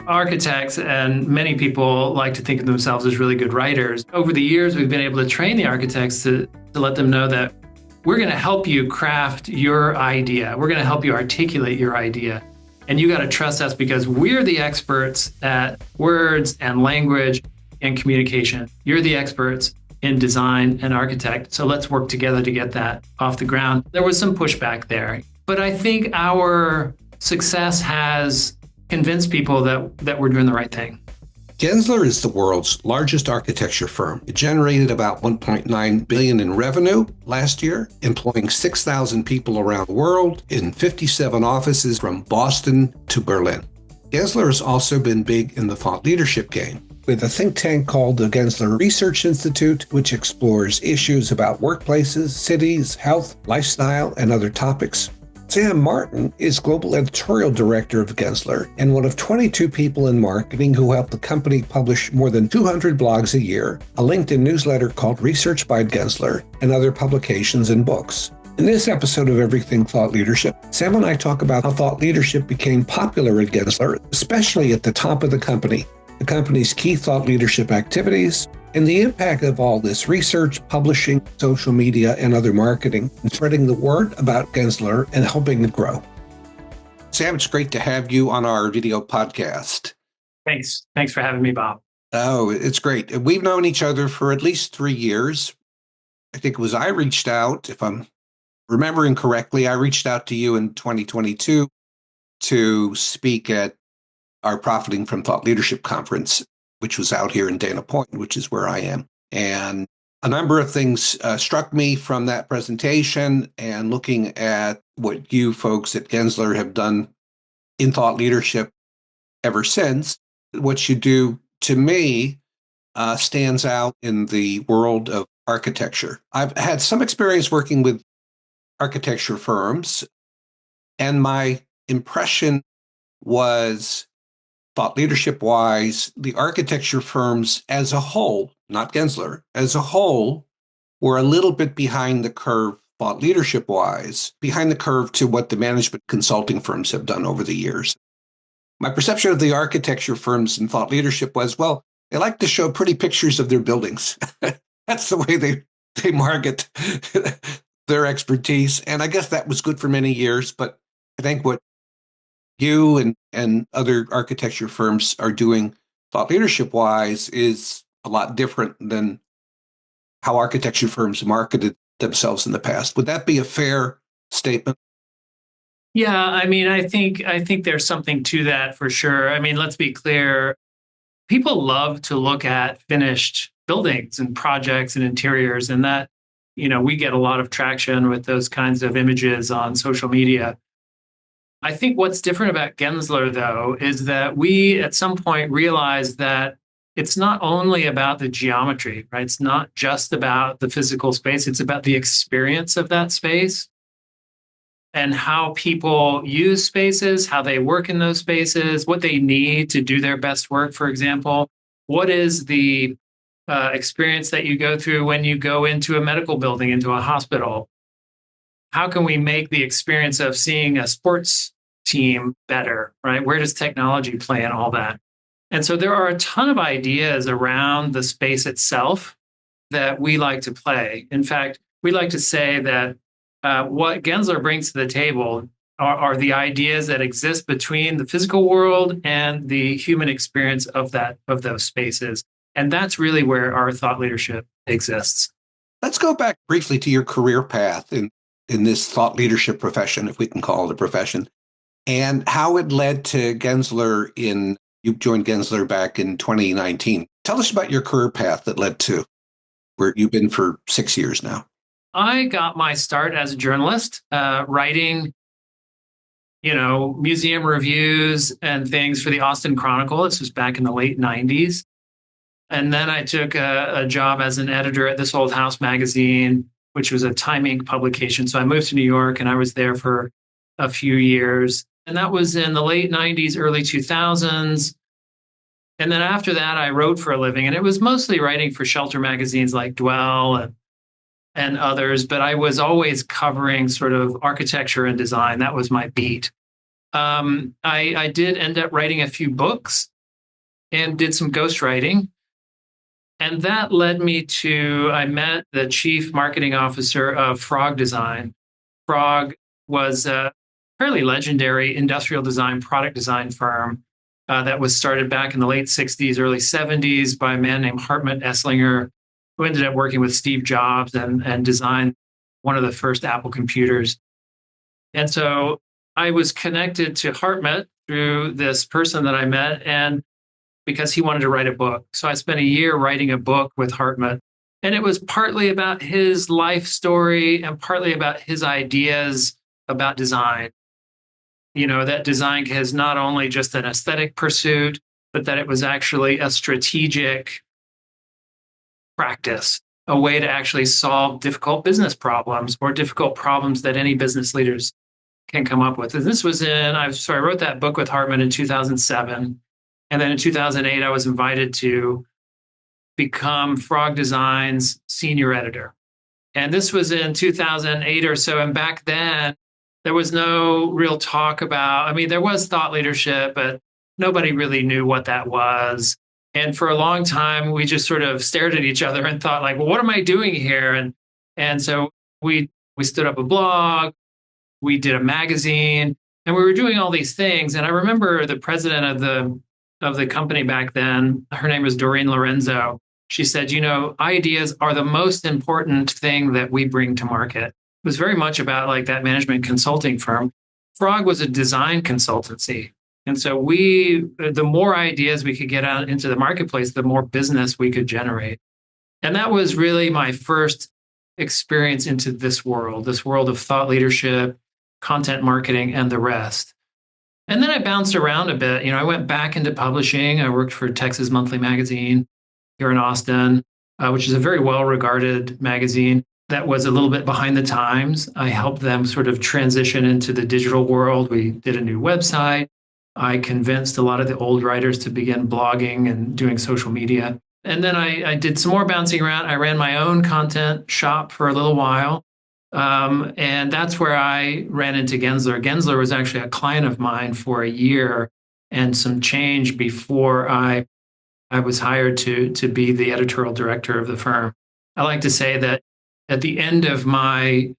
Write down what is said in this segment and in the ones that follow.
architects and many people like to think of themselves as really good writers. Over the years, we've been able to train the architects to let them know that we're going to help you craft your idea. We're going to help you articulate your idea. And you got to trust us because we're the experts at words and language and communication. You're the experts in design and architect. So let's work together to get that off the ground. There was some pushback there, but I think our success has convinced people that we're doing the right thing. Gensler is the world's largest architecture firm. It generated about $1.9 billion in revenue last year, employing 6,000 people around the world in 57 offices from Boston to Berlin. Gensler has also been big in the thought leadership game, with a think tank called the Gensler Research Institute, which explores issues about workplaces, cities, health, lifestyle, and other topics. Sam Martin is Global Editorial Director of Gensler and one of 22 people in marketing who help the company publish more than 200 blogs a year, a LinkedIn newsletter called Research by Gensler, and other publications and books. In this episode of Everything Thought Leadership, Sam and I talk about how thought leadership became popular at Gensler, especially at the top of the company's key thought leadership activities, and the impact of all this research, publishing, social media, and other marketing, and spreading the word about Gensler and helping it grow. Sam, it's great to have you on our video podcast. Thanks. Thanks for having me, Bob. Oh, it's great. We've known each other for at least 3 years. I think it was I reached out, if I'm remembering correctly, I reached out to you in 2022 to speak at our Profiting from Thought Leadership Conference, which was out here in Dana Point, which is where I am. And a number of things struck me from that presentation, and looking at what you folks at Gensler have done in thought leadership ever since. What you do, to me, stands out in the world of architecture. I've had some experience working with architecture firms, and my impression was, thought leadership-wise, the architecture firms as a whole, not Gensler, as a whole, were a little bit behind the curve, thought leadership-wise, behind the curve to what the management consulting firms have done over the years. My perception of the architecture firms and thought leadership was, well, they like to show pretty pictures of their buildings. That's the way they market their expertise. And I guess that was good for many years, but I think what you and other architecture firms are doing thought leadership-wise is a lot different than how architecture firms marketed themselves in the past. Would that be a fair statement? Yeah, I mean, I think there's something to that for sure. I mean, let's be clear. People love to look at finished buildings and projects and interiors, and that, we get a lot of traction with those kinds of images on social media. I think what's different about Gensler, though, is that we at some point realized that it's not only about the geometry, right? It's not just about the physical space. It's about the experience of that space and how people use spaces, how they work in those spaces, what they need to do their best work, for example. What is the experience that you go through when you go into a medical building, into a hospital? How can we make the experience of seeing a sports team better, right? Where does technology play in all that? And so there are a ton of ideas around the space itself that we like to play. In fact, we like to say that what Gensler brings to the table are the ideas that exist between the physical world and the human experience of those spaces. And that's really where our thought leadership exists. Let's go back briefly to your career path in this thought leadership profession, if we can call it a profession, and how it led to Gensler you joined Gensler back in 2019. Tell us about your career path that led to where you've been for 6 years now. I got my start as a journalist, writing, museum reviews and things for the Austin Chronicle. This was back in the late 90s. And then I took a job as an editor at This Old House magazine, which was a Time Inc. publication. So I moved to New York and I was there for a few years. And that was in the late 90s, early 2000s. And then after that, I wrote for a living. And it was mostly writing for shelter magazines like Dwell and others. But I was always covering sort of architecture and design. That was my beat. I did end up writing a few books. and did some ghostwriting. And that led me to, I met the chief marketing officer of Frog Design. Frog was a fairly legendary industrial design, product design firm that was started back in the late 60s, early 70s by a man named Hartmut Esslinger, who ended up working with Steve Jobs and designed one of the first Apple computers. And so I was connected to Hartmut through this person that I met, and because he wanted to write a book. So I spent a year writing a book with Hartmut. And it was partly about his life story and partly about his ideas about design. That design is not only just an aesthetic pursuit, but that it was actually a strategic practice, a way to actually solve difficult business problems or difficult problems that any business leaders can come up with. And this was I wrote that book with Hartmut in 2007. And then in 2008, I was invited to become Frog Design's senior editor. And this was in 2008 or so. And back then, there was no real talk about, there was thought leadership, but nobody really knew what that was. And for a long time, we just sort of stared at each other and thought, like, well, what am I doing here? And so we stood up a blog, we did a magazine, and we were doing all these things. And I remember the president of the company back then, her name was Doreen Lorenzo. She said, ideas are the most important thing that we bring to market. It was very much about like that management consulting firm. Frog was a design consultancy. And so the more ideas we could get out into the marketplace, the more business we could generate. And that was really my first experience into this world of thought leadership, content marketing, and the rest. And then I bounced around a bit. I went back into publishing. I worked for Texas Monthly Magazine here in Austin, which is a very well-regarded magazine that was a little bit behind the times. I helped them sort of transition into the digital world. We did a new website. I convinced a lot of the old writers to begin blogging and doing social media. And then I did some more bouncing around. I ran my own content shop for a little while. And that's where I ran into Gensler. Gensler was actually a client of mine for a year and some change before I was hired to be the editorial director of the firm. I like to say that at the end of my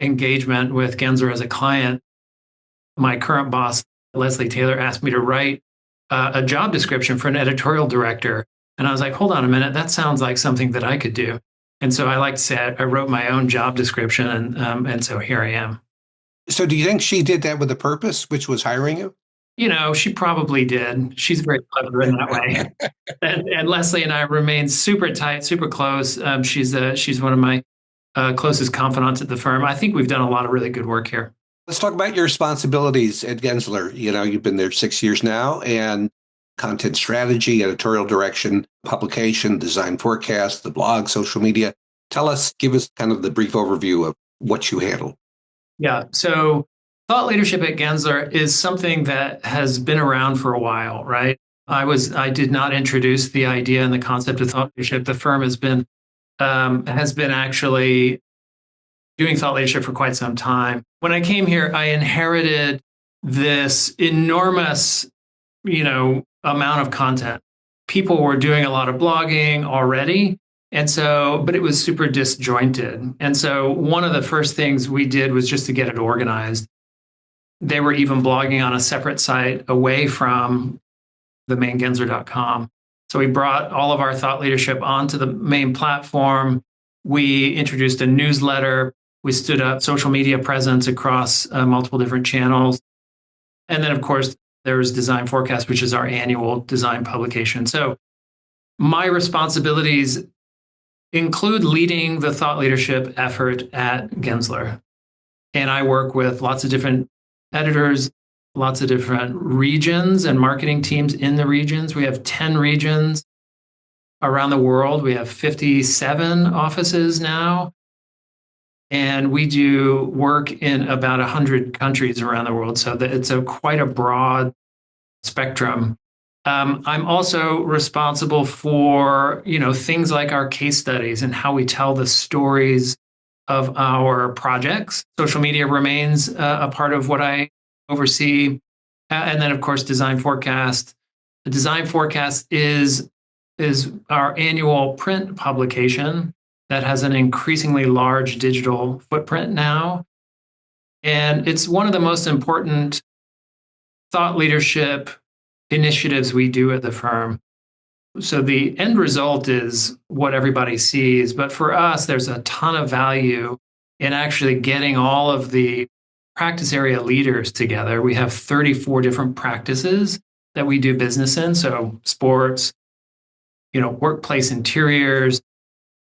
engagement with Gensler as a client, my current boss, Leslie Taylor, asked me to write a job description for an editorial director. And I was like, hold on a minute, that sounds like something that I could do. And so I like to say I wrote my own job description, and so here I am. So do you think she did that with a purpose, which was hiring you? She probably did. She's very clever in that way. And Leslie and I remain super tight, super close. She's one of my closest confidants at the firm. I think we've done a lot of really good work here. Let's talk about your responsibilities at Gensler. You've been there 6 years now, and content strategy, editorial direction, publication, design forecast, the blog, social media. Give us kind of the brief overview of what you handle. Yeah. So thought leadership at Gensler is something that has been around for a while, right? I did not introduce the idea and the concept of thought leadership. The firm has been actually doing thought leadership for quite some time. When I came here, I inherited this enormous, amount of content. People were doing a lot of blogging already. And so, but it was super disjointed. And so one of the first things we did was just to get it organized. They were even blogging on a separate site away from the main Gensler.com. So we brought all of our thought leadership onto the main platform. We introduced a newsletter. We stood up social media presence across multiple different channels. And then, of course, there was Design Forecast, which is our annual design publication. So my responsibilities include leading the thought leadership effort at Gensler. And I work with lots of different editors, lots of different regions and marketing teams in the regions. We have 10 regions around the world. We have 57 offices now. And we do work in about 100 countries around the world. So it's quite a broad spectrum. I'm also responsible for, things like our case studies and how we tell the stories of our projects. Social media remains a part of what I oversee. And then, of course, design forecast, The Design Forecast is our annual print publication that has an increasingly large digital footprint now. And it's one of the most important thought leadership initiatives we do at the firm. So the end result is what everybody sees. But for us, there's a ton of value in actually getting all of the practice area leaders together. We have 34 different practices that we do business in. So sports, workplace interiors,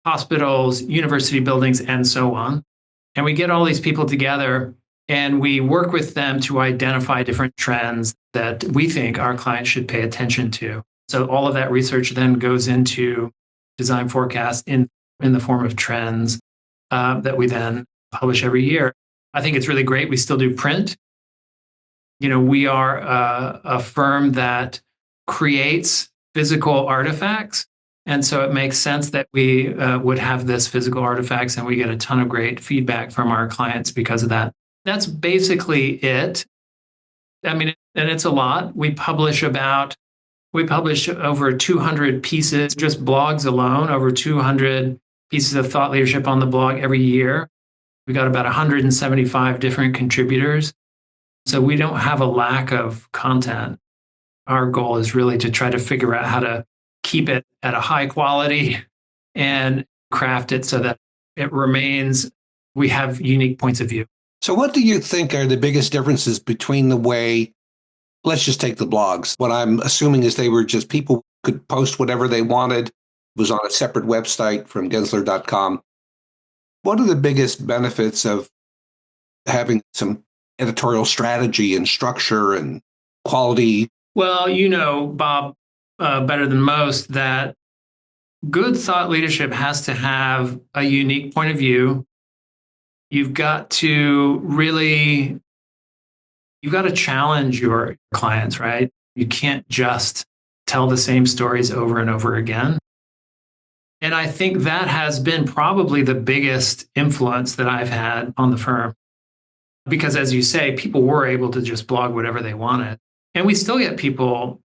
hospitals, university buildings, and so on. And we get all these people together and we work with them to identify different trends that we think our clients should pay attention to. So all of that research then goes into Design Forecast in the form of trends that we then publish every year. I think it's really great. We still do print. We are a firm that creates physical artifacts. And so it makes sense that we would have this physical artifacts, and we get a ton of great feedback from our clients because of that. That's basically it. I mean, and it's a lot. We publish over 200 pieces, just blogs alone, over 200 pieces of thought leadership on the blog every year. We got about 175 different contributors. So we don't have a lack of content. Our goal is really to try to figure out how to keep it at a high quality and craft it so that it remains, we have unique points of view. So what do you think are the biggest differences between the way, let's just take the blogs. What I'm assuming is they were just people could post whatever they wanted. It was on a separate website from Gensler.com. What are the biggest benefits of having some editorial strategy and structure and quality? Well, Bob, better than most, that good thought leadership has to have a unique point of view. You've got to challenge your clients, right? You can't just tell the same stories over and over again. And I think that has been probably the biggest influence that I've had on the firm. Because as you say, people were able to just blog whatever they wanted. And we still get people,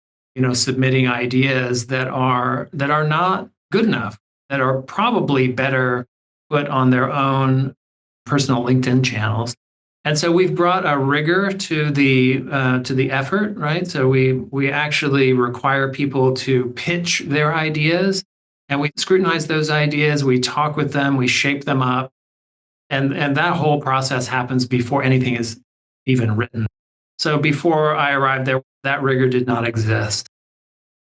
submitting ideas that are not good enough, that are probably better put on their own personal LinkedIn channels. And so we've brought a rigor to the effort, right? So we actually require people to pitch their ideas, and we scrutinize those ideas. We talk with them, we shape them up, and that whole process happens before anything is even written. So before I arrived there, that rigor did not exist,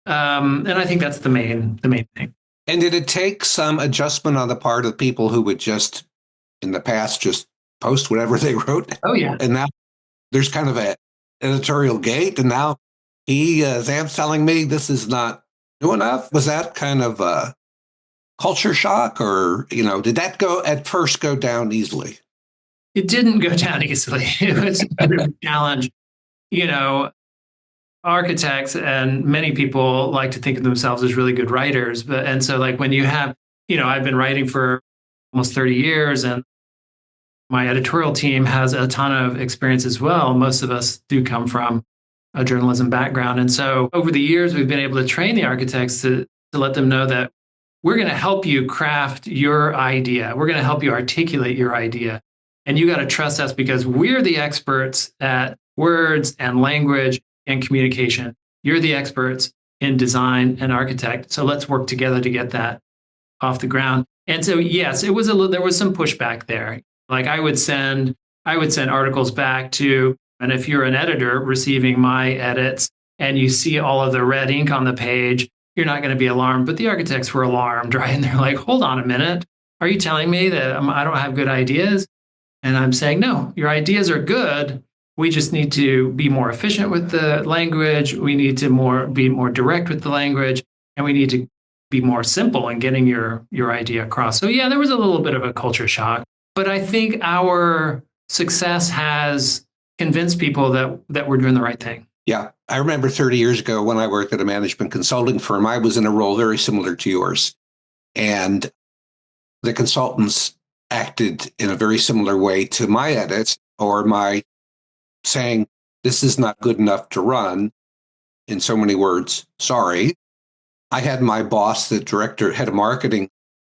and I think that's the main thing. And did it take some adjustment on the part of people who would just, in the past, just post whatever they wrote? Oh, yeah. And now there's kind of an editorial gate, and now Sam's telling me this is not new enough. Was that kind of a culture shock, or, did that at first go down easily? It didn't go down easily. It was a bit of a challenge. Architects and many people like to think of themselves as really good writers. And so like when you have, I've been writing for almost 30 years, and my editorial team has a ton of experience as well. Most of us do come from a journalism background. And so over the years, we've been able to train the architects to let them know that we're going to help you craft your idea. We're going to help you articulate your idea. And you got to trust us because we're the experts at words and language and communication. You're the experts in design and architect. So let's work together to get that off the ground. And so, yes, there was some pushback there. Like I would send articles back to, and if you're an editor receiving my edits and you see all of the red ink on the page, you're not going to be alarmed. But the architects were alarmed, right? And they're like, hold on a minute. Are you telling me that I don't have good ideas? And I'm saying, no, your ideas are good. We just need to be more efficient with the language. We need to be more direct with the language, and we need to be more simple in getting your idea across. So yeah, there was a little bit of a culture shock, but I think our success has convinced people that we're doing the right thing. Yeah. I remember 30 years ago when I worked at a management consulting firm, I was in a role very similar to yours. And the consultants acted in a very similar way to my edits or my saying, this is not good enough to run. in so many words, sorry. I had my boss, the director, head of marketing,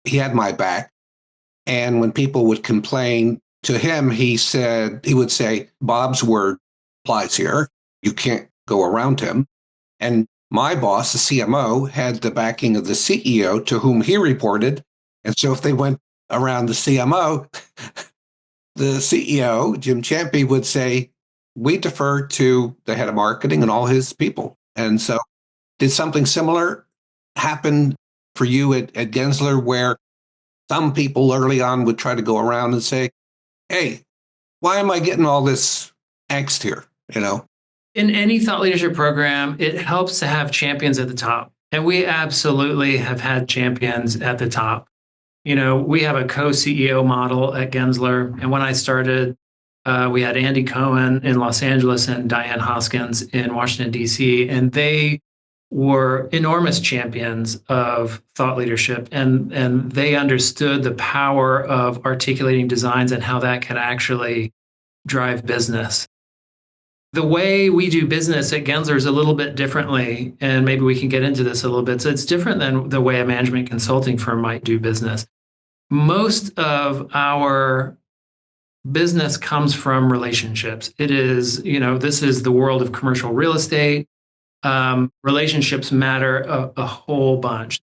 he had my back. And when people would complain to him, he would say, Bob's word applies here. You can't go around him. And my boss, the CMO, had the backing of the CEO to whom he reported. And so if they went around the CMO, the CEO, Jim Champy, would say, we defer to the head of marketing and all his people. And so did something similar happen for you at Gensler, where some people early on would try to go around and say, hey, why am I getting all this angst here? In any thought leadership program, it helps to have champions at the top. And we absolutely have had champions at the top. We have a co-CEO model at Gensler. And when I started, we had Andy Cohen in Los Angeles and Diane Hoskins in Washington, D.C. And they were enormous champions of thought leadership. And they understood the power of articulating designs and how that can actually drive business. The way we do business at Gensler is a little bit differently, and maybe we can get into this a little bit. So it's different than the way a management consulting firm might do business. Most of our business comes from relationships. It is, this is the world of commercial real estate. Relationships matter a whole bunch.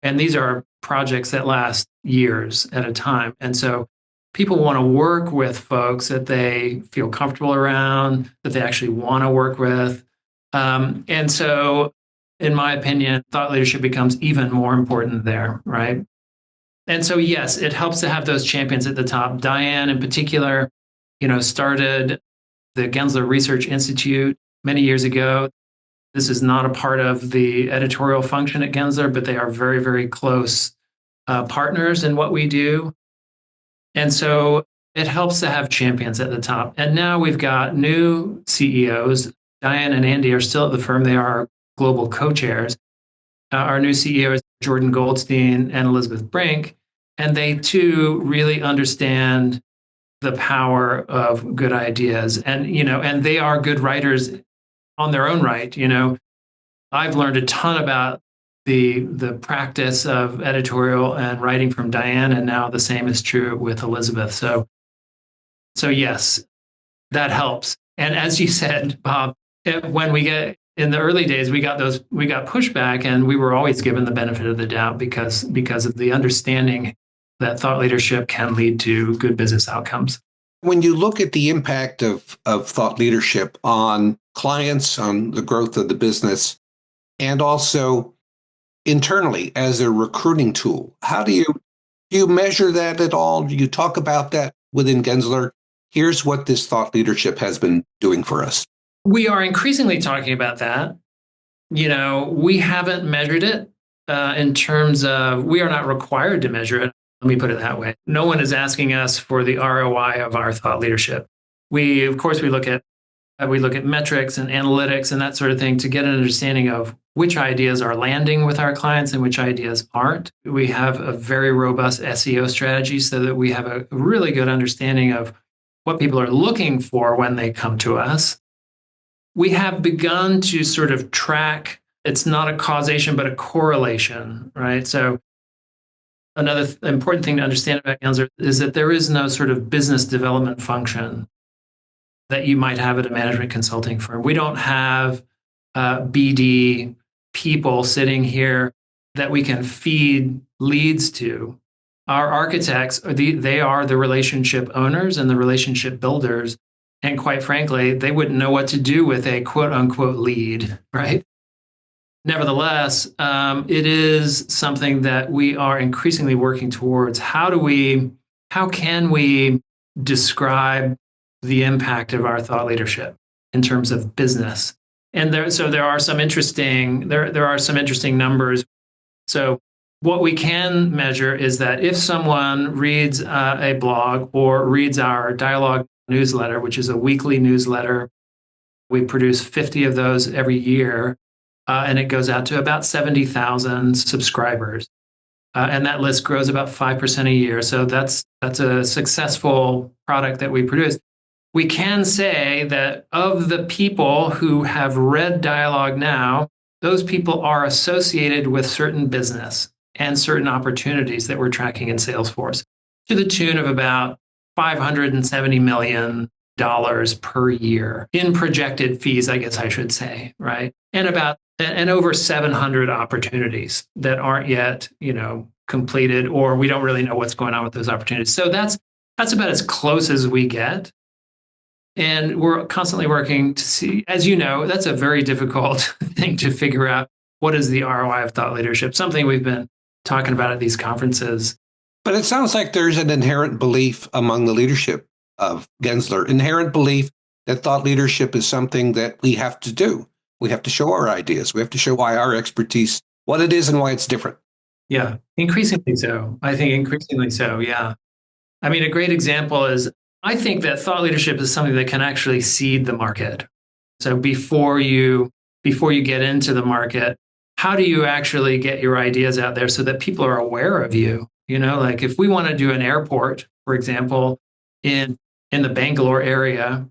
And these are projects that last years at a time. And so people want to work with folks that they feel comfortable around, that they actually want to work with. And so, in my opinion, thought leadership becomes even more important there, right? And so, yes, it helps to have those champions at the top. Diane, in particular, started the Gensler Research Institute many years ago. This is not a part of the editorial function at Gensler, but they are very, very close partners in what we do. And so it helps to have champions at the top. And now we've got new CEOs. Diane and Andy are still at the firm. They are our global co-chairs. Our new CEOs, Jordan Goldstein and Elizabeth Brink, and they too really understand the power of good ideas. And, and they are good writers on their own right. I've learned a ton about the practice of editorial and writing from Diane, and now the same is true with Elizabeth. So yes, that helps. And as you said, Bob, when we get in the early days, we got pushback, and we were always given the benefit of the doubt because of the understanding that thought leadership can lead to good business outcomes. When you look at the impact of thought leadership on clients, on the growth of the business, and also internally as a recruiting tool, how do you measure that at all? Do you talk about that within Gensler? Here's what this thought leadership has been doing for us. We are increasingly talking about that. We haven't measured it in terms of, we are not required to measure it. Let me put it that way. No one is asking us for the ROI of our thought leadership. We look at metrics and analytics and that sort of thing to get an understanding of which ideas are landing with our clients and which ideas aren't. We have a very robust SEO strategy so that we have a really good understanding of what people are looking for when they come to us. We have begun to sort of track, it's not a causation, but a correlation, right? So another important thing to understand about Gensler is that there is no sort of business development function that you might have at a management consulting firm. We don't have BD people sitting here that we can feed leads to. Our architects, they are the relationship owners and the relationship builders. And quite frankly, they wouldn't know what to do with a quote unquote lead, right? Nevertheless, it is something that we are increasingly working towards. How can we describe the impact of our thought leadership in terms of business? And there are some interesting numbers. So what we can measure is that if someone reads a blog or reads our dialogue newsletter, which is a weekly newsletter, we produce 50 of those every year, and it goes out to about 70,000 subscribers. And that list grows about 5% a year. So that's a successful product that we produce. we can say that of the people who have read Dialogue Now, those people are associated with certain business and certain opportunities that we're tracking in Salesforce to the tune of about $570 million per year in projected fees, I guess I should say, right? And over 700 opportunities that aren't yet, completed, or we don't really know what's going on with those opportunities. So that's about as close as we get. And we're constantly working to see, as you know, that's a very difficult thing to figure out. What is the ROI of thought leadership? Something we've been talking about at these conferences. But it sounds like there's an inherent belief among the leadership of Gensler, inherent belief that thought leadership is something that we have to do. We have to show our ideas. We have to show why our expertise, what it is and why it's different. Yeah, increasingly so. I think increasingly so, yeah. I mean, a great example is, I think that thought leadership is something that can actually seed the market. So before you get into the market, how do you actually get your ideas out there so that people are aware of you? Like if we want to do an airport, for example, in the Bangalore area,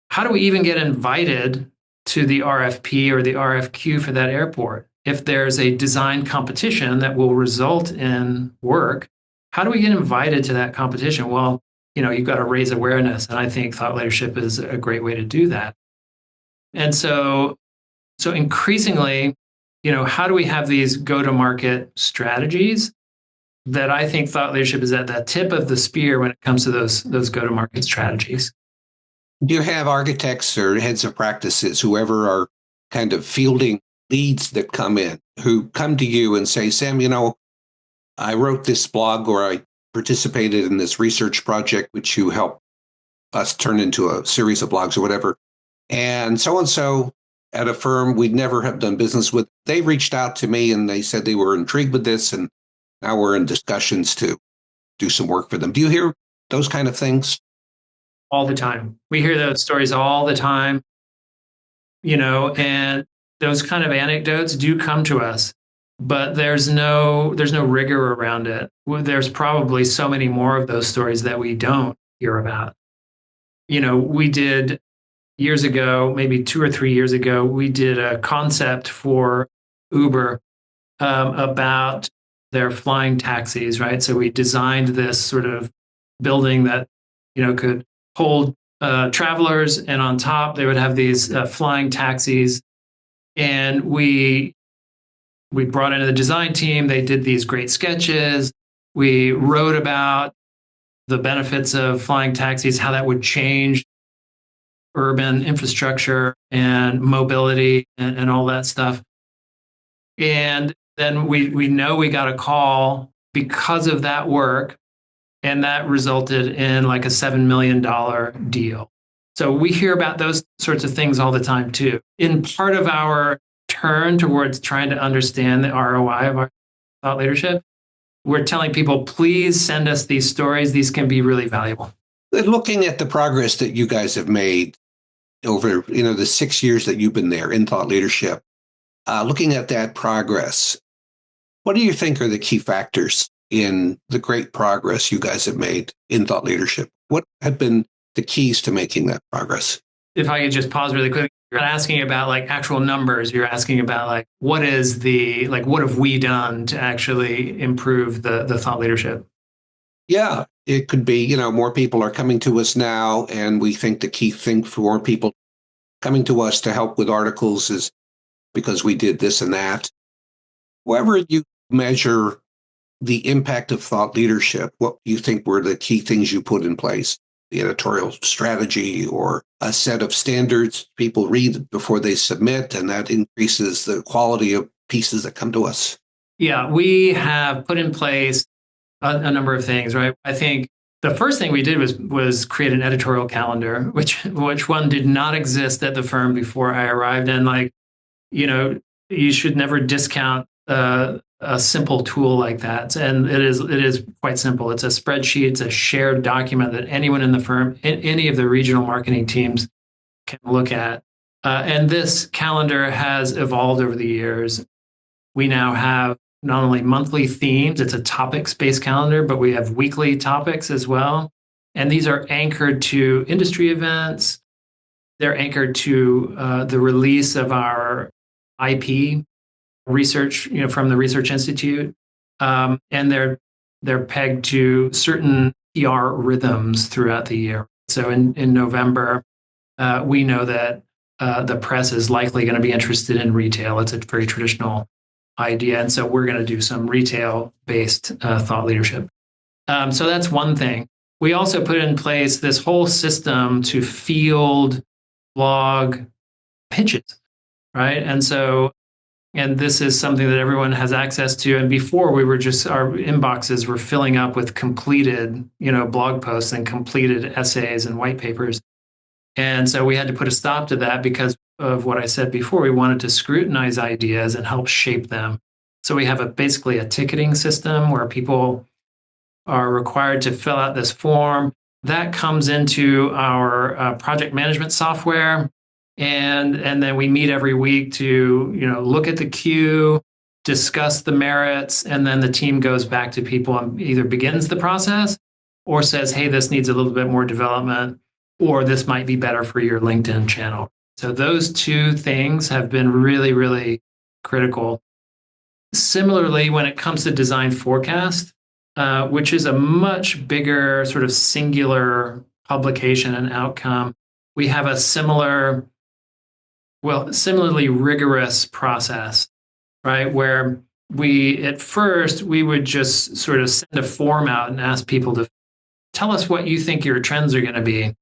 how do we even get invited to the RFP or the RFQ for that airport? If there's a design competition that will result in work, how do we get invited to that competition? Well, you've got to raise awareness. And I think thought leadership is a great way to do that. And so increasingly, how do we have these go-to-market strategies that I think thought leadership is at the tip of the spear when it comes to those go-to-market strategies? Do you have architects or heads of practices, whoever are kind of fielding leads that come in, who come to you and say, Sam, I wrote this blog or I participated in this research project, which you helped us turn into a series of blogs or whatever. And so at a firm we'd never have done business with, they reached out to me and they said they were intrigued with this. And now we're in discussions to do some work for them. Do you hear those kind of things? All the time. We hear those stories all the time, and those kind of anecdotes do come to us. But there's no rigor around it. There's probably so many more of those stories that we don't hear about. We did years ago, maybe 2 or 3 years ago, we did a concept for Uber about their flying taxis, right? So we designed this sort of building that could hold travelers, and on top they would have these flying taxis, and we brought in the design team. They did these great sketches. We wrote about the benefits of flying taxis, how that would change urban infrastructure and mobility and all that stuff. And then we know we got a call because of that work, and that resulted in like a $7 million deal. So we hear about those sorts of things all the time too. In part of our turn towards trying to understand the ROI of our thought leadership, we're telling people, please send us these stories. These can be really valuable. Looking at the progress that you guys have made over the 6 years that you've been there in thought leadership, looking at that progress, what do you think are the key factors in the great progress you guys have made in thought leadership? What have been the keys to making that progress? If I could just pause really quick. You're not asking about like actual numbers. You're asking about like, what have we done to actually improve the thought leadership? Yeah, it could be, more people are coming to us now. And we think the key thing for more people coming to us to help with articles is because we did this and that. However you measure the impact of thought leadership, what do you think were the key things you put in place? The editorial strategy or a set of standards people read before they submit, and that increases the quality of pieces that come to us? Yeah, we have put in place a number of things, right? I think the first thing we did was create an editorial calendar, which one did not exist at the firm before I arrived. And you should never discount a simple tool like that. And it is quite simple. It's a spreadsheet. It's a shared document that anyone in the firm, any of the regional marketing teams can look at. And this calendar has evolved over the years. We now have not only monthly themes, it's a topics-based calendar, but we have weekly topics as well. And these are anchored to industry events. They're anchored to the release of our IP research, from the Research Institute, and they're pegged to certain PR rhythms throughout the year. So in November, we know that the press is likely going to be interested in retail. It's a very traditional idea, and so we're going to do some retail-based thought leadership. So that's one thing. We also put in place this whole system to field blog pitches, right? And this is something that everyone has access to. And before, our inboxes were filling up with completed, blog posts and completed essays and white papers. And so we had to put a stop to that because of what I said before. We wanted to scrutinize ideas and help shape them. So we have basically a ticketing system where people are required to fill out this form. That comes into our project management software. And then we meet every week to, look at the queue, discuss the merits, and then the team goes back to people and either begins the process or says, hey, this needs a little bit more development, or this might be better for your LinkedIn channel. So those two things have been really, really critical. Similarly, when it comes to design forecast, which is a much bigger sort of singular publication and outcome, we have a similarly rigorous process, right? Where at first, we would just sort of send a form out and ask people to tell us what you think your trends are going to be.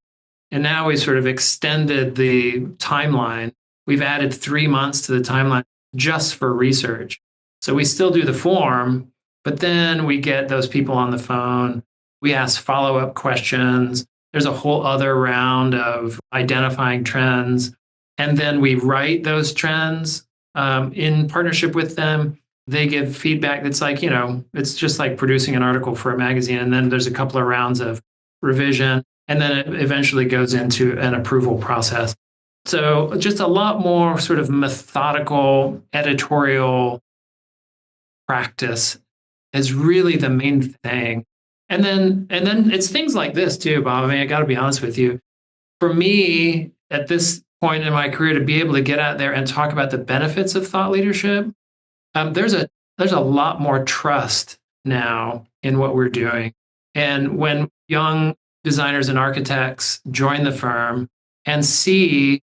And now we sort of extended the timeline. We've added 3 months to the timeline just for research. So we still do the form, but then we get those people on the phone. We ask follow-up questions. There's a whole other round of identifying trends. And then we write those trends in partnership with them. They give feedback that's like, it's just like producing an article for a magazine. And then there's a couple of rounds of revision. And then it eventually goes into an approval process. So just a lot more sort of methodical editorial practice is really the main thing. And then it's things like this too, Bob. I mean, I got to be honest with you. For me, at this point in my career, to be able to get out there and talk about the benefits of thought leadership, there's a lot more trust now in what we're doing. And when young designers and architects join the firm and see,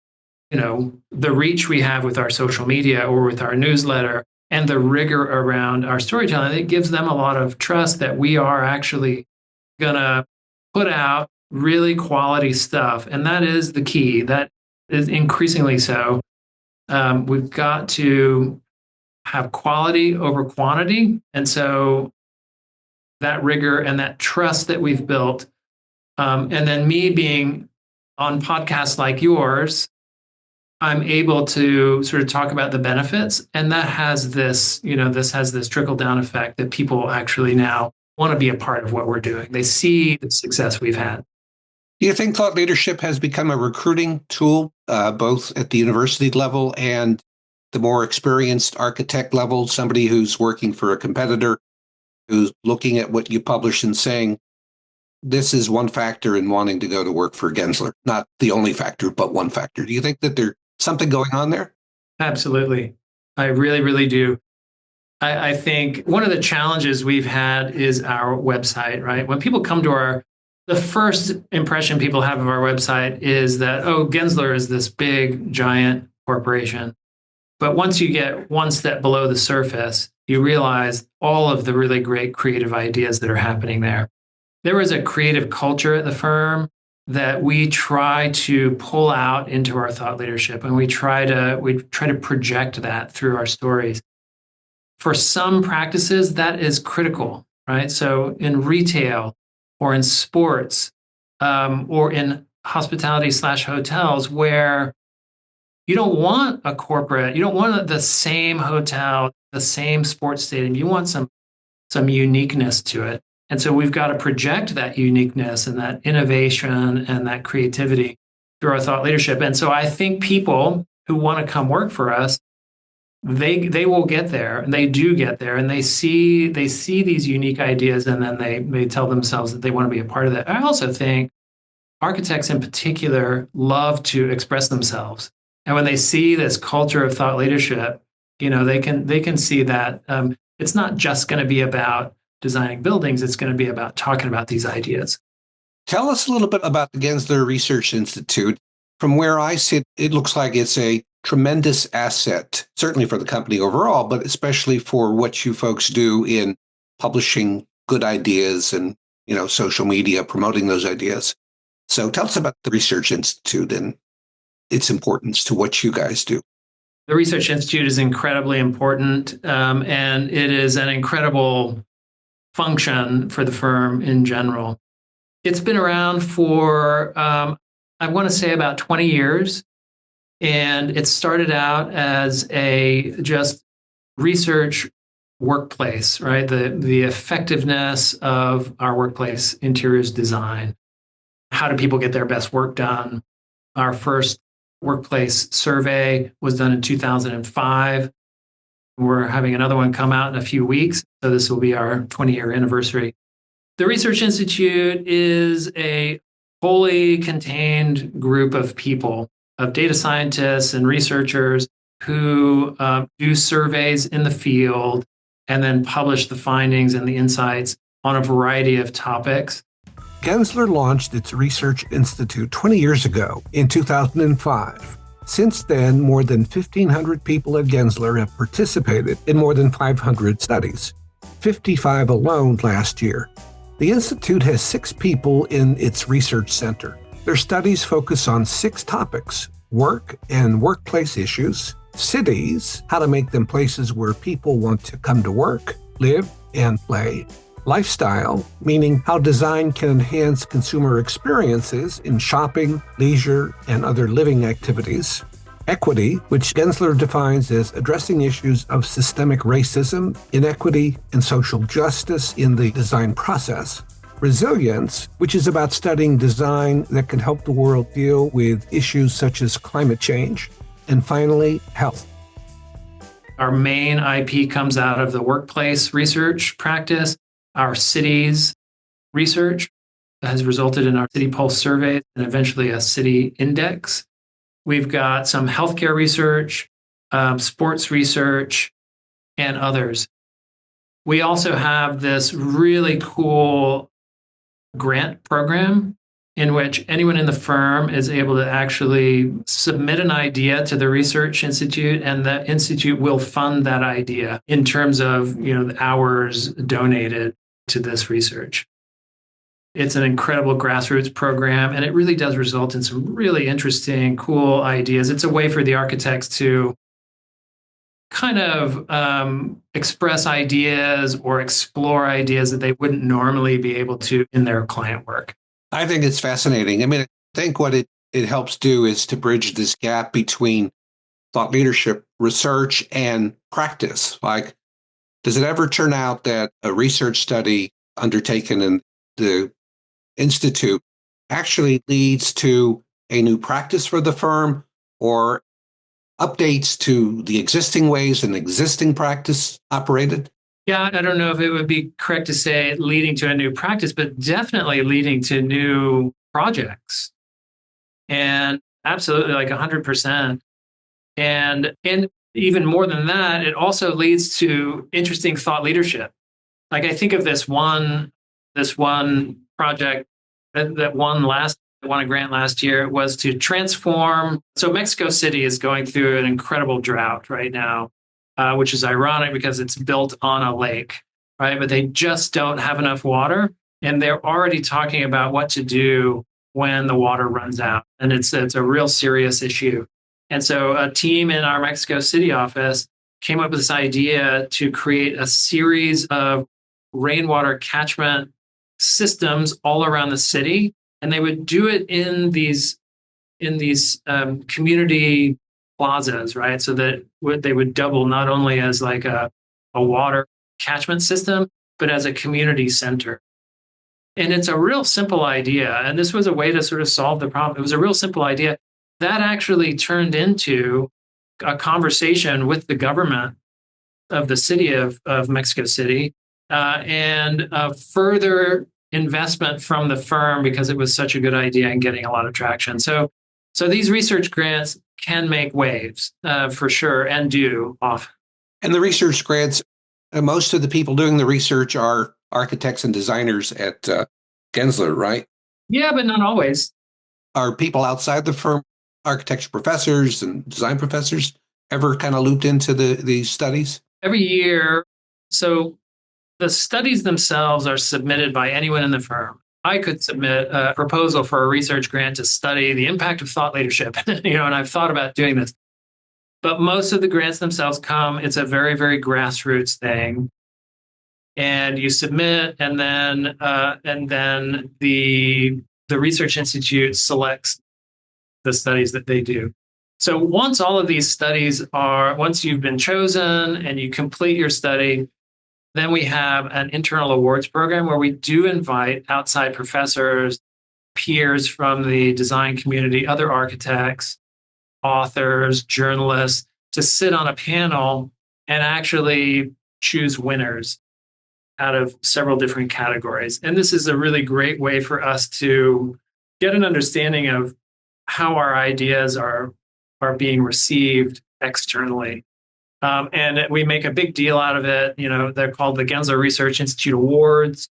the reach we have with our social media or with our newsletter and the rigor around our storytelling, it gives them a lot of trust that we are actually going to put out really quality stuff. And that is the key. That is increasingly so. We've got to have quality over quantity. And so that rigor and that trust that we've built, and then me being on podcasts like yours, I'm able to sort of talk about the benefits. And that has this, this has this trickle down effect that people actually now want to be a part of what we're doing. They see the success we've had. Do you think thought leadership has become a recruiting tool, both at the university level and the more experienced architect level, somebody who's working for a competitor, who's looking at what you publish and saying, this is one factor in wanting to go to work for Gensler? Not the only factor, but one factor. Do you think that there's something going on there? Absolutely. I really, really do. I think one of the challenges we've had is our website, right? When people come to the first impression people have of our website is that, Gensler is this big, giant corporation. But once you get one step below the surface, you realize all of the really great creative ideas that are happening there. There is a creative culture at the firm that we try to pull out into our thought leadership, and we try to project that through our stories. For some practices, that is critical, right? So in retail or in sports or in hospitality/hotels, where you don't want a corporate, you don't want the same hotel, the same sports stadium. You want some uniqueness to it. And so we've got to project that uniqueness and that innovation and that creativity through our thought leadership. And so I think people who want to come work for us they will get there, and they do get there, and they see these unique ideas, and then they tell themselves that they want to be a part of that. I also think architects in particular love to express themselves, and when they see this culture of thought leadership, they can see that it's not just going to be about designing buildings; it's going to be about talking about these ideas. Tell us a little bit about the Gensler Research Institute. From where I sit, it looks like it's a tremendous asset, certainly for the company overall, but especially for what you folks do in publishing good ideas and, social media, promoting those ideas. So tell us about the Research Institute and its importance to what you guys do. The Research Institute is incredibly important, and it is an incredible function for the firm in general. It's been around for, I want to say, about 20 years. And it started out as a just research workplace, right? The effectiveness of our workplace interiors design. How do people get their best work done? Our first workplace survey was done in 2005. We're having another one come out in a few weeks. So this will be our 20-year anniversary. The Research Institute is a wholly contained group of people, of data scientists and researchers who do surveys in the field and then publish the findings and the insights on a variety of topics. Gensler launched its Research Institute 20 years ago in 2005. Since then, more than 1,500 people at Gensler have participated in more than 500 studies, 55 alone last year. The Institute has 6 people in its research center. Their studies focus on 6 topics: work and workplace issues, cities, how to make them places where people want to come to work, live, and play, lifestyle, meaning how design can enhance consumer experiences in shopping, leisure, and other living activities, equity, which Gensler defines as addressing issues of systemic racism, inequity, and social justice in the design process. Resilience, which is about studying design that can help the world deal with issues such as climate change. And finally, health. Our main IP comes out of the workplace research practice. Our cities research has resulted in our City Pulse survey and eventually a city index. We've got some healthcare research, sports research, and others. We also have this really cool grant program in which anyone in the firm is able to actually submit an idea to the Research Institute, and the Institute will fund that idea in terms of the hours donated to this research. It's an incredible grassroots program, and it really does result in some really interesting, cool ideas. It's a way for the architects to kind of express ideas or explore ideas that they wouldn't normally be able to in their client work. I think it's fascinating. I mean, I think what it helps do is to bridge this gap between thought leadership research and practice. Like, does it ever turn out that a research study undertaken in the Institute actually leads to a new practice for the firm or updates to the existing ways an existing practice operated? Yeah, I don't know if it would be correct to say leading to a new practice, but definitely leading to new projects. And absolutely, like 100%. And even more than that, it also leads to interesting thought leadership. Like, I think of this one project that won a grant last year was to transform. So Mexico City is going through an incredible drought right now, which is ironic because it's built on a lake, right? But they just don't have enough water, and they're already talking about what to do when the water runs out, and it's a real serious issue. And so a team in our Mexico City office came up with this idea to create a series of rainwater catchment systems all around the city, and they would do it in these community plazas, right? So that they would double not only as like a water catchment system, but as a community center. And it's a real simple idea. And this was a way to sort of solve the problem. It was a real simple idea that actually turned into a conversation with the government of the city of Mexico City, and further investment from the firm because it was such a good idea and getting a lot of traction. So these research grants can make waves for sure, and do often. And the research grants, most of the people doing the research are architects and designers at Gensler, right? Yeah, but not always. Are people outside the firm, architecture professors and design professors, ever kind of looped into these studies? Every year, so the studies themselves are submitted by anyone in the firm. I could submit a proposal for a research grant to study the impact of thought leadership, and I've thought about doing this. But most of the grants themselves it's a very, very grassroots thing. And you submit, and then the research institute selects the studies that they do. So once all of these studies once you've been chosen and you complete your study, then we have an internal awards program where we do invite outside professors, peers from the design community, other architects, authors, journalists, to sit on a panel and actually choose winners out of several different categories. And this is a really great way for us to get an understanding of how our ideas are being received externally. And we make a big deal out of it. They're called the Gensler Research Institute Awards.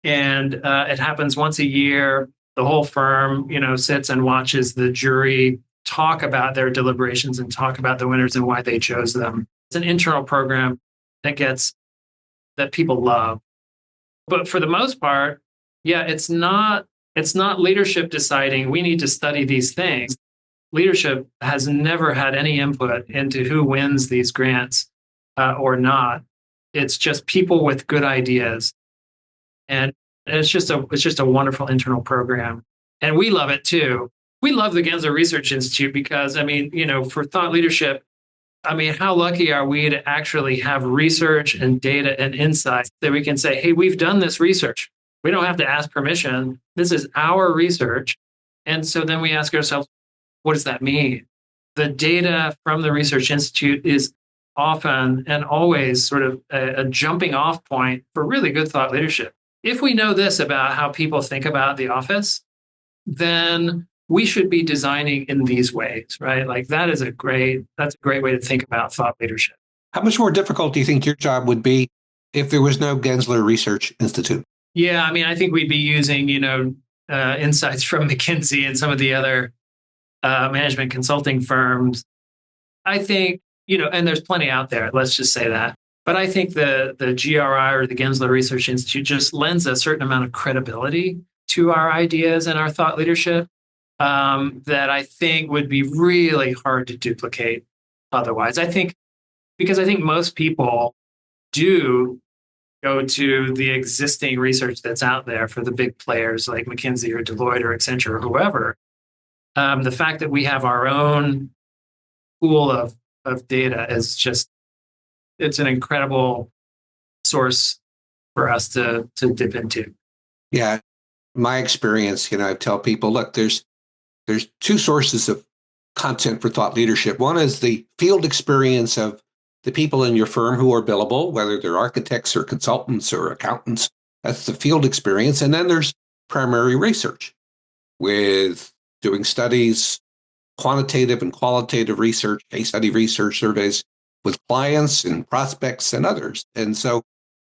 And it happens once a year. The whole firm, sits and watches the jury talk about their deliberations and talk about the winners and why they chose them. It's an internal program that people love. But for the most part, yeah, it's not leadership deciding we need to study these things. Leadership has never had any input into who wins these grants or not. It's just people with good ideas, and it's just a wonderful internal program, and we love it too. We love the Gensler Research Institute because for thought leadership, how lucky are we to actually have research and data and insights that we can say, hey, we've done this research. We don't have to ask permission. This is our research. And so then we ask ourselves, what does that mean? The data from the Research Institute is often and always sort of a jumping off point for really good thought leadership. If we know this about how people think about the office, then we should be designing in these ways, right? Like that's a great way to think about thought leadership. How much more difficult do you think your job would be if there was no Gensler Research Institute? Yeah, I think we'd be using, insights from McKinsey and some of the other management consulting firms. I think, and there's plenty out there, let's just say that. But I think the GRI or the Gensler Research Institute just lends a certain amount of credibility to our ideas and our thought leadership that I think would be really hard to duplicate otherwise. Because I think most people do go to the existing research that's out there for the big players like McKinsey or Deloitte or Accenture or whoever. The fact that we have our own pool of data is it's an incredible source for us to dip into. Yeah. My experience, I tell people, look, there's two sources of content for thought leadership. One is the field experience of the people in your firm who are billable, whether they're architects or consultants or accountants. That's the field experience. And then there's primary research with doing studies, quantitative and qualitative research, case study research surveys with clients and prospects and others. And so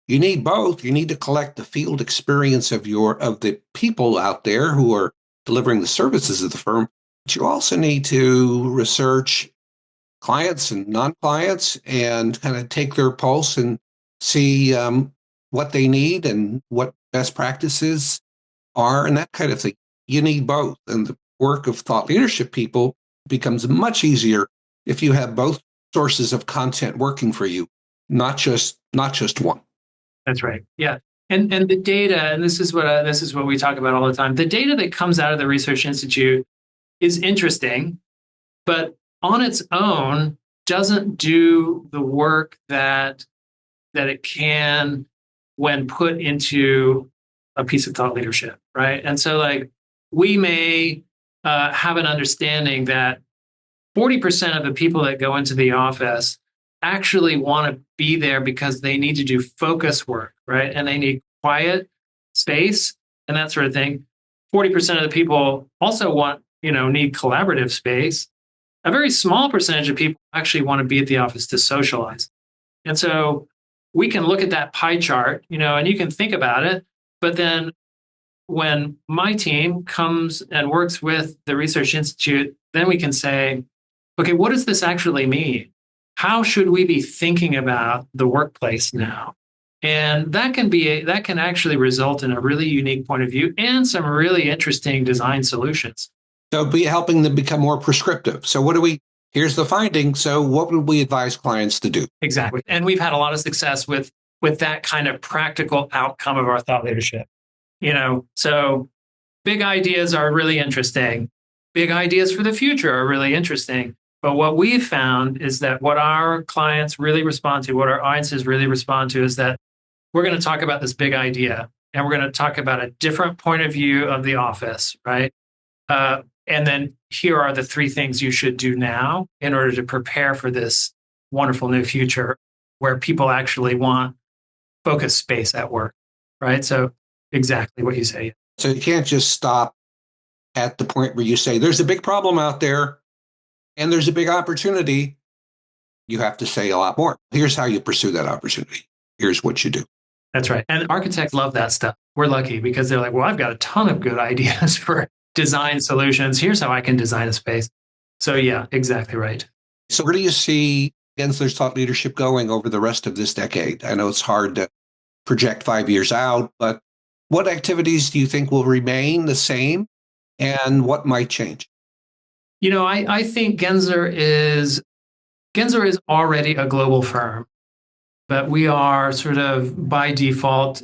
you need both. You need to collect the field experience of the people out there who are delivering the services of the firm. But you also need to research clients and non-clients and kind of take their pulse and see what they need and what best practices are and that kind of thing. You need both. And the work of thought leadership people becomes much easier if you have both sources of content working for you, not just one. That's right. Yeah. And the data, and this is what we talk about all the time. The data that comes out of the Research Institute is interesting, but on its own doesn't do the work that it can when put into a piece of thought leadership, right? And so, we may have an understanding that 40% of the people that go into the office actually want to be there because they need to do focus work, right? And they need quiet space and that sort of thing. 40% of the people also need collaborative space. A very small percentage of people actually want to be at the office to socialize. And so we can look at that pie chart, and you can think about it. But then when my team comes and works with the Research Institute, then we can say, okay, what does this actually mean? How should we be thinking about the workplace now? And that can actually result in a really unique point of view and some really interesting design solutions. So be helping them become more prescriptive. So here's the finding. So what would we advise clients to do? Exactly. And we've had a lot of success with that kind of practical outcome of our thought leadership. So big ideas are really interesting. Big ideas for the future are really interesting. But what we've found is that what our clients really respond to, what our audiences really respond to, is that we're going to talk about this big idea and we're going to talk about a different point of view of the office, right? And then here are the 3 things you should do now in order to prepare for this wonderful new future where people actually want focused space at work, right? So exactly what you say. So you can't just stop at the point where you say, there's a big problem out there and there's a big opportunity. You have to say a lot more. Here's how you pursue that opportunity. Here's what you do. That's right. And architects love that stuff. We're lucky because they're like, well, I've got a ton of good ideas for design solutions. Here's how I can design a space. So yeah, exactly right. So where do you see Gensler's thought leadership going over the rest of this decade? I know it's hard to project 5 years out, but what activities do you think will remain the same and what might change? I think Gensler is already a global firm, but we are sort of by default,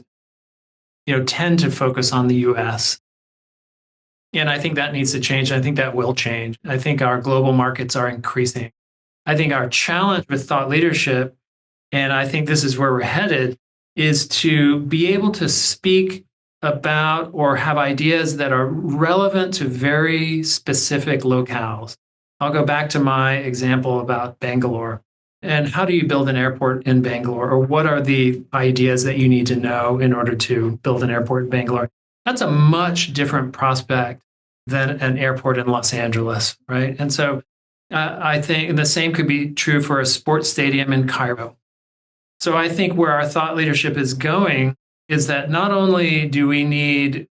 tend to focus on the US. And I think that needs to change. I think that will change. I think our global markets are increasing. I think our challenge with thought leadership, and I think this is where we're headed, is to be able to speak about or have ideas that are relevant to very specific locales. I'll go back to my example about Bangalore. And how do you build an airport in Bangalore? Or what are the ideas that you need to know in order to build an airport in Bangalore? That's a much different prospect than an airport in Los Angeles, right? And so I think the same could be true for a sports stadium in Cairo. So I think where our thought leadership is going is that not only do we need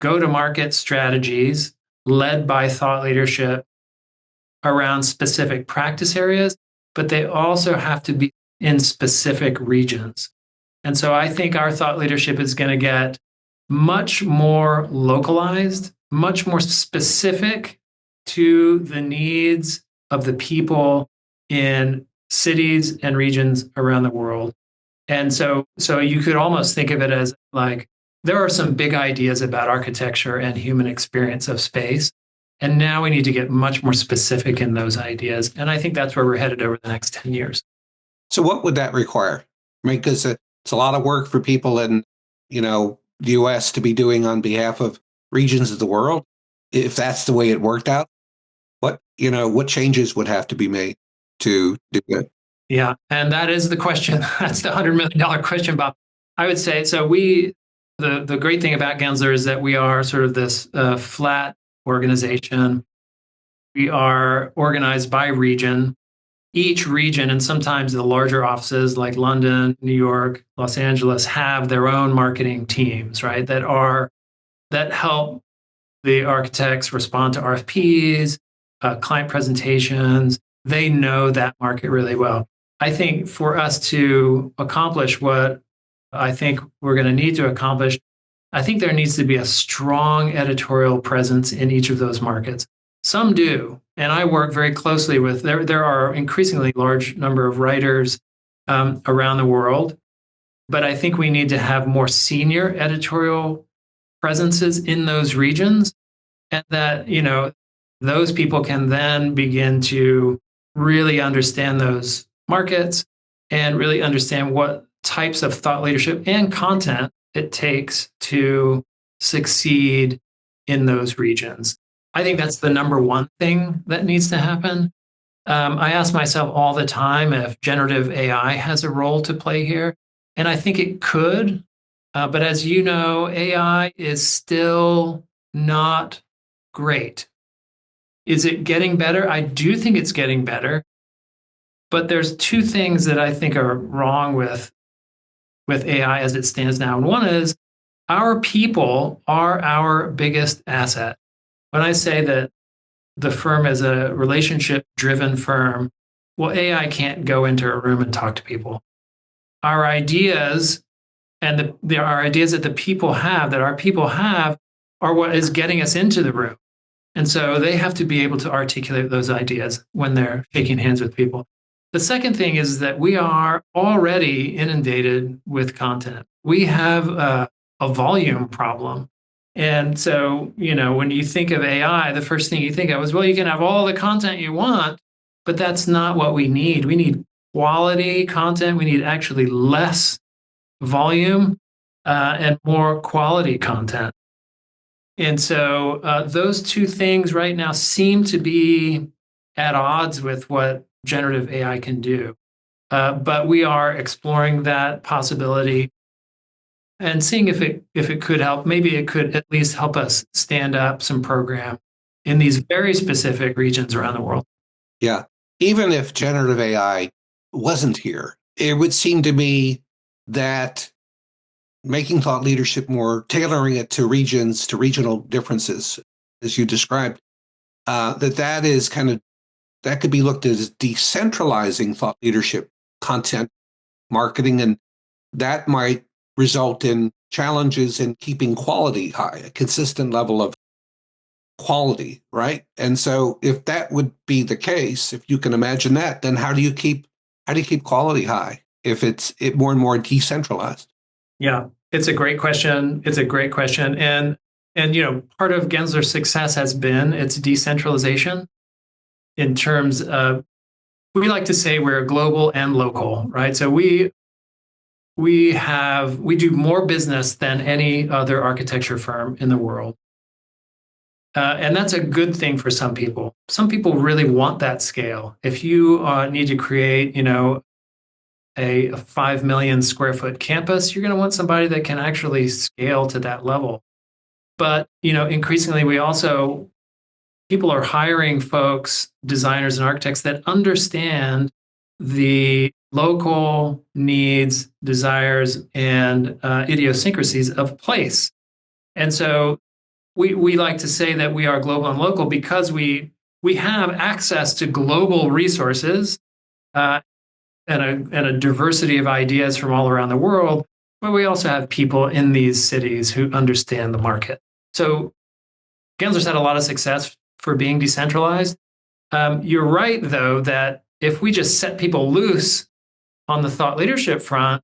go-to-market strategies led by thought leadership around specific practice areas, but they also have to be in specific regions. And so I think our thought leadership is going to get much more localized, much more specific to the needs of the people in cities and regions around the world. And so you could almost think of it as like, there are some big ideas about architecture and human experience of space. And now we need to get much more specific in those ideas. And I think that's where we're headed over the next 10 years. So what would that require? I mean, because it's a lot of work for people in, the US to be doing on behalf of regions of the world. If that's the way it worked out, what changes would have to be made to do it? Yeah. And that is the question. That's the $100 million question, Bob. I would say, so the great thing about Gensler is that we are sort of this flat organization. We are organized by region. Each region, and sometimes the larger offices like London, New York, Los Angeles, have their own marketing teams, right? That help the architects respond to RFPs, client presentations. They know that market really well. I think for us to accomplish what I think we're going to need to accomplish, I think there needs to be a strong editorial presence in each of those markets. Some do, and I work very closely with, there are increasingly large number of writers around the world, but I think we need to have more senior editorial presences in those regions, and that, those people can then begin to really understand those markets and really understand what types of thought leadership and content it takes to succeed in those regions. I think that's the number one thing that needs to happen. I ask myself all the time if generative AI has a role to play here, and I think it could. But as you know, AI is still not great. Is it getting better? I do think it's getting better. But there's two things that I think are wrong with AI as it stands now. And one is our people are our biggest asset. When I say that the firm is a relationship driven firm, well, AI can't go into a room and talk to people. Our ideas and our ideas that our people have, are what is getting us into the room. And so they have to be able to articulate those ideas when they're shaking hands with people. The second thing is that we are already inundated with content. We have a volume problem. And so, when you think of AI, the first thing you think of is, well, you can have all the content you want, but that's not what we need. We need quality content. We need actually less volume and more quality content. And so those two things right now seem to be at odds with what generative AI can do. But we are exploring that possibility and seeing if it could help. Maybe it could at least help us stand up some program in these very specific regions around the world. Yeah. Even if generative AI wasn't here, it would seem to me that making thought leadership more, tailoring it to regions, to regional differences, as you described, that is that could be looked at as decentralizing thought leadership content marketing, and that might result in challenges in keeping quality high, a consistent level of quality, right? And so if that would be the case, if you can imagine that, then how do you keep quality high if it's more and more decentralized? Yeah, it's a great question. And part of Gensler's success has been its decentralization in terms of, we like to say we're global and local, right? So we do more business than any other architecture firm in the world. And that's a good thing for some people. Some people really want that scale. If you need to create, a 5 million square foot campus, you're going to want somebody that can actually scale to that level. But, increasingly people are hiring folks, designers and architects that understand the local needs, desires, and idiosyncrasies of place. And so we like to say that we are global and local because we have access to global resources and a diversity of ideas from all around the world, but we also have people in these cities who understand the market. So Gensler's had a lot of success for being decentralized. You're right, though, that if we just set people loose on the thought leadership front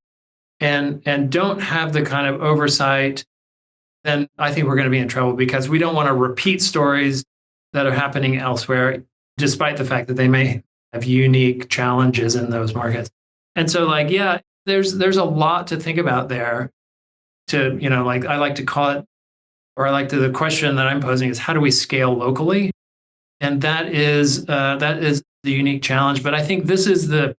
and don't have the kind of oversight, then I think we're going to be in trouble, because we don't want to repeat stories that are happening elsewhere, despite the fact that they may have unique challenges in those markets. And so, there's a lot to think about there. I like to call it, the question that I'm posing is, how do we scale locally? And that is the unique challenge. But I think this is the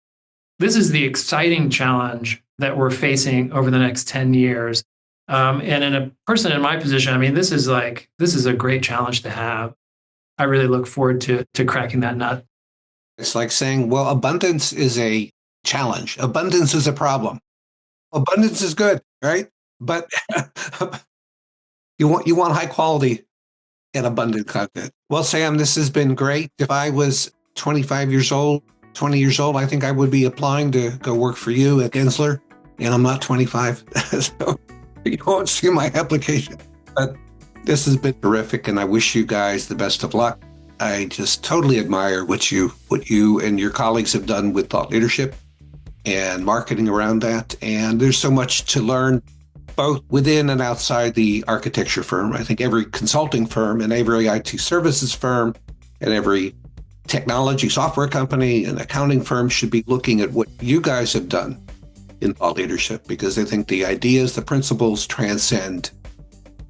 exciting challenge that we're facing over the next 10 years. And in a person in my position, this is a great challenge to have. I really look forward to cracking that nut. It's like saying, well, abundance is a challenge. Abundance is a problem. Abundance is good, right? But you want high quality and abundant content. Well, Sam, this has been great. If I was 20 years old, I think I would be applying to go work for you at Gensler, and I'm not 25. So you won't see my application. But this has been terrific, and I wish you guys the best of luck. I just totally admire what you and your colleagues have done with thought leadership and marketing around that. And there's so much to learn, both within and outside the architecture firm. I think every consulting firm and every IT services firm and every technology software company and accounting firm should be looking at what you guys have done in thought leadership, because I think the ideas, the principles transcend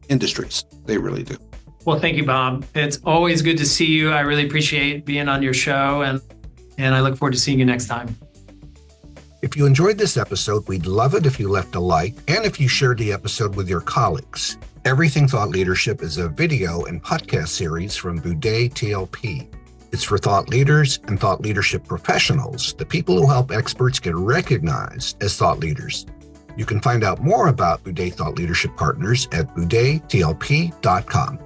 industries. They really do. Well, thank you, Bob. It's always good to see you. I really appreciate being on your show, and I look forward to seeing you next time. If you enjoyed this episode, we'd love it if you left a like and if you shared the episode with your colleagues. Everything Thought Leadership is a video and podcast series from Buday TLP. It's for thought leaders and thought leadership professionals, the people who help experts get recognized as thought leaders. You can find out more about Buday Thought Leadership Partners at budaytlp.com.